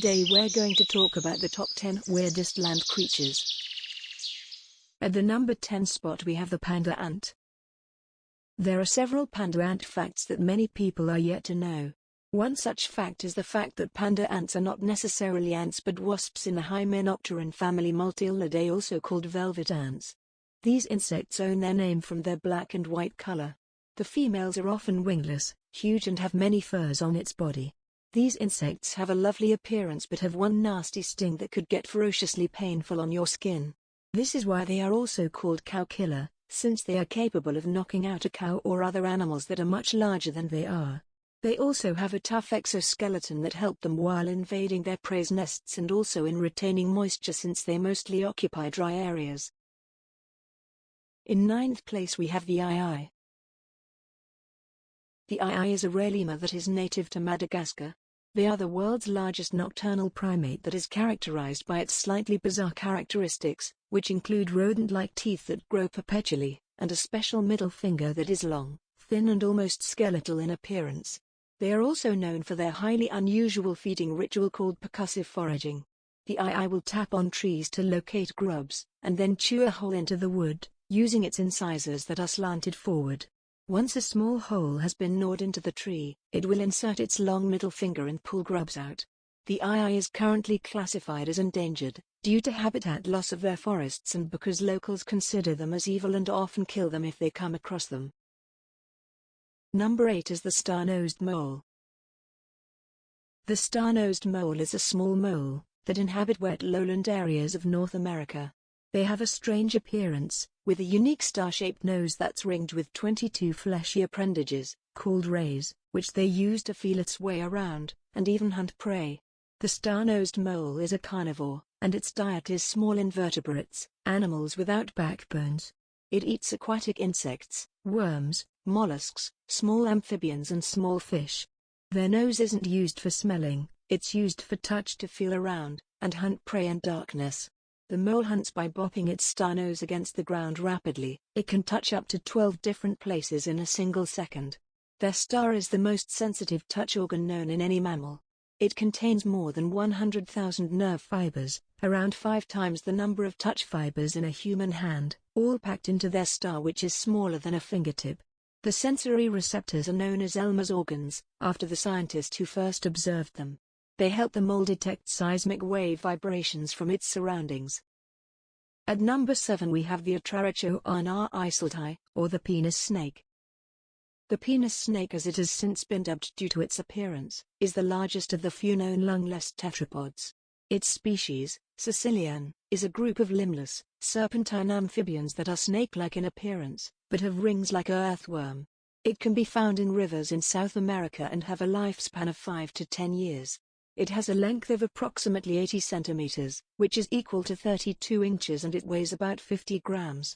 Today we're going to talk about the top 10 weirdest land creatures. At the number 10 spot we have the panda ant. There are several panda ant facts that many people are yet to know. One such fact is the fact that panda ants are not necessarily ants but wasps in the Hymenopteran family Molerat, also called velvet ants. These insects own their name from their black and white color. The females are often wingless, huge and have many furs on its body. These insects have a lovely appearance but have one nasty sting that could get ferociously painful on your skin. This is why they are also called cow killer, since they are capable of knocking out a cow or other animals that are much larger than they are. They also have a tough exoskeleton that help them while invading their prey's nests and also in retaining moisture since they mostly occupy dry areas. In 9th place we have the Aaye. The Aaye is a rare lemur that is native to Madagascar. They are the world's largest nocturnal primate that is characterized by its slightly bizarre characteristics, which include rodent-like teeth that grow perpetually, and a special middle finger that is long, thin and almost skeletal in appearance. They are also known for their highly unusual feeding ritual called percussive foraging. The Aaye will tap on trees to locate grubs, and then chew a hole into the wood, using its incisors that are slanted forward. Once a small hole has been gnawed into the tree, it will insert its long middle finger and pull grubs out. The Aaye is currently classified as endangered, due to habitat loss of their forests and because locals consider them as evil and often kill them if they come across them. Number 8 is the star-nosed mole. The star-nosed mole is a small mole that inhabit wet lowland areas of North America. They have a strange appearance, with a unique star-shaped nose that's ringed with 22 fleshy appendages, called rays, which they use to feel its way around, and even hunt prey. The star-nosed mole is a carnivore, and its diet is small invertebrates, animals without backbones. It eats aquatic insects, worms, mollusks, small amphibians and small fish. Their nose isn't used for smelling, it's used for touch to feel around, and hunt prey in darkness. The mole hunts by bopping its star nose against the ground rapidly. It can touch up to 12 different places in a single second. Their star is the most sensitive touch organ known in any mammal. It contains more than 100,000 nerve fibers, around 5 times the number of touch fibers in a human hand, all packed into their star, which is smaller than a fingertip. The sensory receptors are known as Elmer's organs, after the scientist who first observed them. They help the mole detect seismic wave vibrations from its surroundings. At number 7 we have the Atrarachorna, or the penis snake. The penis snake, as it has since been dubbed due to its appearance, is the largest of the few known lungless tetrapods. Its species, Sicilian, is a group of limbless, serpentine amphibians that are snake-like in appearance, but have rings like an earthworm. It can be found in rivers in South America and have a lifespan of 5 to 10 years. It has a length of approximately 80 centimeters, which is equal to 32 inches, and it weighs about 50 grams.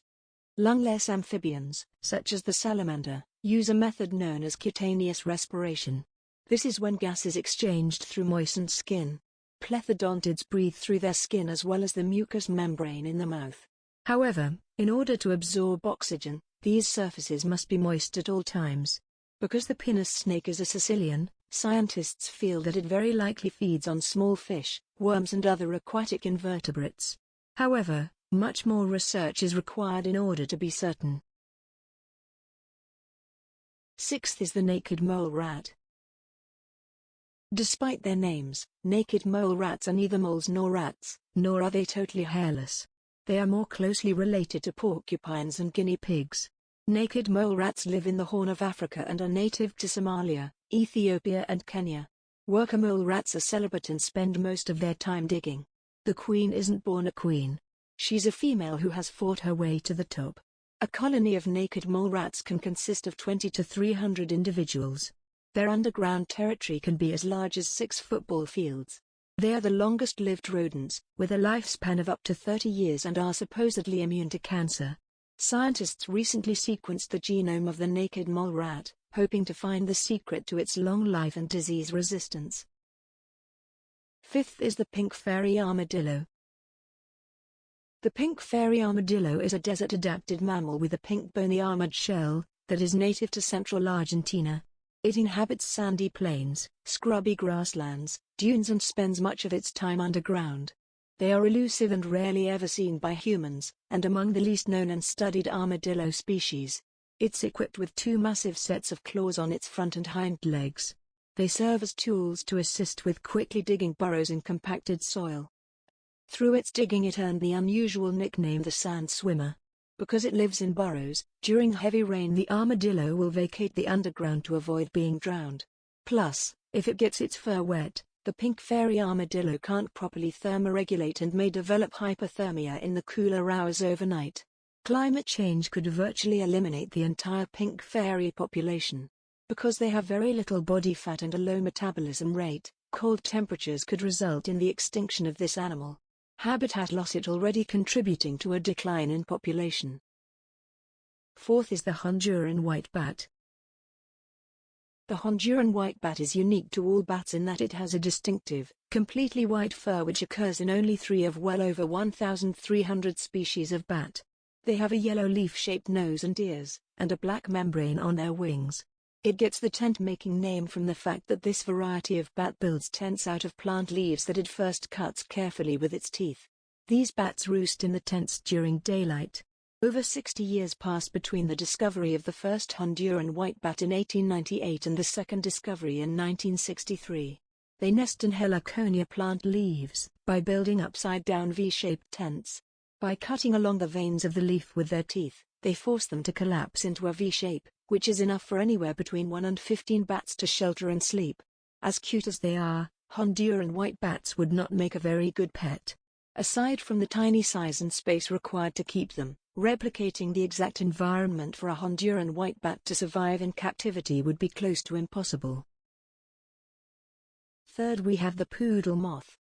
Lungless amphibians, such as the salamander, use a method known as cutaneous respiration. This is when gas is exchanged through moistened skin. Plethodontids breathe through their skin as well as the mucous membrane in the mouth. However, in order to absorb oxygen, these surfaces must be moist at all times. Because the penis snake is a Sicilian, scientists feel that it very likely feeds on small fish, worms and other aquatic invertebrates. However, much more research is required in order to be certain. 6th is the naked mole rat. Despite their names, naked mole rats are neither moles nor rats, nor are they totally hairless. They are more closely related to porcupines and guinea pigs. Naked mole rats live in the Horn of Africa and are native to Somalia, Ethiopia and Kenya. Worker mole rats are celibate and spend most of their time digging. The queen isn't born a queen. She's a female who has fought her way to the top. A colony of naked mole rats can consist of 20 to 300 individuals. Their underground territory can be as large as 6 football fields. They are the longest-lived rodents, with a lifespan of up to 30 years and are supposedly immune to cancer. Scientists recently sequenced the genome of the naked mole rat, hoping to find the secret to its long life and disease resistance. 5th is the pink fairy armadillo. The pink fairy armadillo is a desert-adapted mammal with a pink bony armored shell that is native to central Argentina. It inhabits sandy plains, scrubby grasslands, dunes and spends much of its time underground. They are elusive and rarely ever seen by humans, and among the least known and studied armadillo species. It's equipped with two massive sets of claws on its front and hind legs. They serve as tools to assist with quickly digging burrows in compacted soil. Through its digging it earned the unusual nickname the sand swimmer. Because it lives in burrows, during heavy rain the armadillo will vacate the underground to avoid being drowned. Plus, if it gets its fur wet, the pink fairy armadillo can't properly thermoregulate and may develop hypothermia in the cooler hours overnight. Climate change could virtually eliminate the entire pink fairy population. Because they have very little body fat and a low metabolism rate, cold temperatures could result in the extinction of this animal. Habitat loss it already contributing to a decline in population. Fourth is the Honduran white bat. The Honduran white bat is unique to all bats in that it has a distinctive, completely white fur which occurs in only 3 of well over 1,300 species of bat. They have a yellow leaf-shaped nose and ears, and a black membrane on their wings. It gets the tent-making name from the fact that this variety of bat builds tents out of plant leaves that it first cuts carefully with its teeth. These bats roost in the tents during daylight. Over 60 years passed between the discovery of the first Honduran white bat in 1898 and the second discovery in 1963. They nest in heliconia plant leaves by building upside-down V-shaped tents. By cutting along the veins of the leaf with their teeth, they force them to collapse into a V-shape, which is enough for anywhere between 1 and 15 bats to shelter and sleep. As cute as they are, Honduran white bats would not make a very good pet. Aside from the tiny size and space required to keep them, replicating the exact environment for a Honduran white bat to survive in captivity would be close to impossible. Third, we have the poodle moth.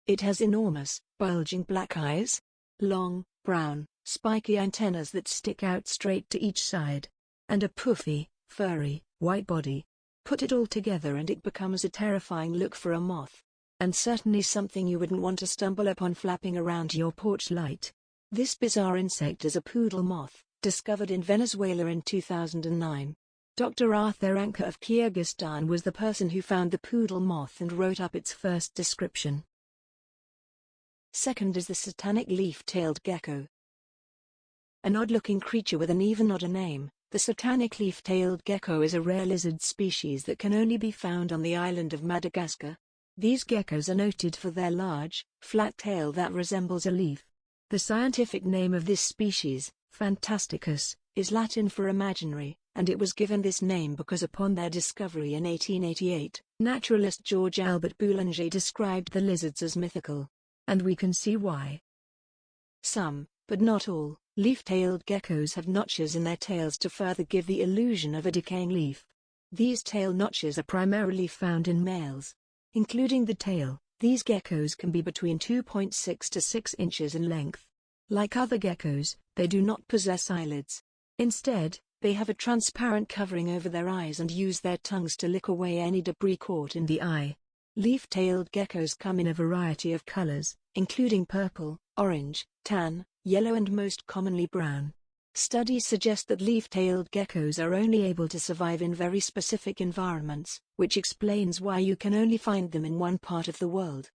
It has enormous, bulging black eyes, long, brown, spiky antennas that stick out straight to each side, and a puffy, furry, white body. Put it all together and it becomes a terrifying look for a moth. And certainly something you wouldn't want to stumble upon flapping around your porch light. This bizarre insect is a poodle moth, discovered in Venezuela in 2009. Dr. Arthur Anker of Kyrgyzstan was the person who found the poodle moth and wrote up its first description. Second is the satanic leaf-tailed gecko. An odd-looking creature with an even odder name, the satanic leaf-tailed gecko is a rare lizard species that can only be found on the island of Madagascar. These geckos are noted for their large, flat tail that resembles a leaf. The scientific name of this species, Fantasticus, is Latin for imaginary, and it was given this name because upon their discovery in 1888, naturalist George Albert Boulanger described the lizards as mythical. And we can see why. Some, but not all, leaf-tailed geckos have notches in their tails to further give the illusion of a decaying leaf. These tail notches are primarily found in males. Including the tail, these geckos can be between 2.6 to 6 inches in length. Like other geckos, they do not possess eyelids. Instead, they have a transparent covering over their eyes and use their tongues to lick away any debris caught in the eye. Leaf-tailed geckos come in a variety of colors, including purple, orange, tan, yellow and most commonly brown. Studies suggest that leaf-tailed geckos are only able to survive in very specific environments, which explains why you can only find them in one part of the world.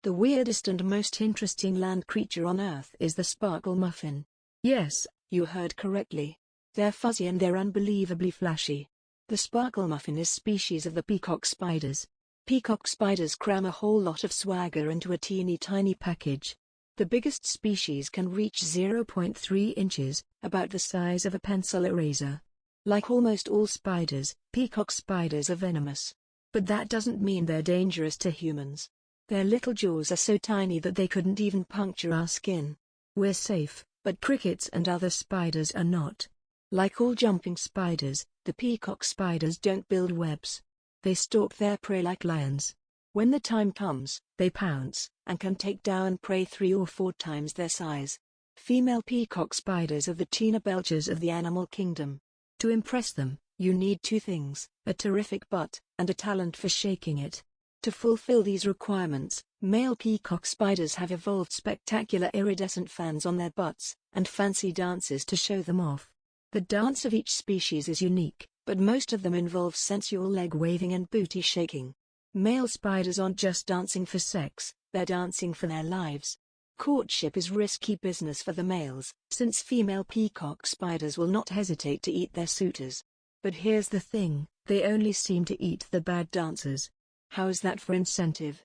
The weirdest and most interesting land creature on Earth is the sparkle muffin. Yes, you heard correctly. They're fuzzy and they're unbelievably flashy. The sparkle muffin is species of the peacock spiders. Peacock spiders cram a whole lot of swagger into a teeny tiny package. The biggest species can reach 0.3 inches, about the size of a pencil eraser. Like almost all spiders, peacock spiders are venomous. But that doesn't mean they're dangerous to humans. Their little jaws are so tiny that they couldn't even puncture our skin. We're safe, but crickets and other spiders are not. Like all jumping spiders, the peacock spiders don't build webs. They stalk their prey like lions. When the time comes, they pounce, and can take down prey 3 or 4 times their size. Female peacock spiders are the Tina Belchers of the animal kingdom. To impress them, you need 2 things, a terrific butt, and a talent for shaking it. To fulfill these requirements, male peacock spiders have evolved spectacular iridescent fans on their butts, and fancy dances to show them off. The dance of each species is unique, but most of them involve sensual leg waving and booty shaking. Male spiders aren't just dancing for sex, they're dancing for their lives. Courtship is risky business for the males, since female peacock spiders will not hesitate to eat their suitors. But here's the thing, they only seem to eat the bad dancers. How's that for incentive?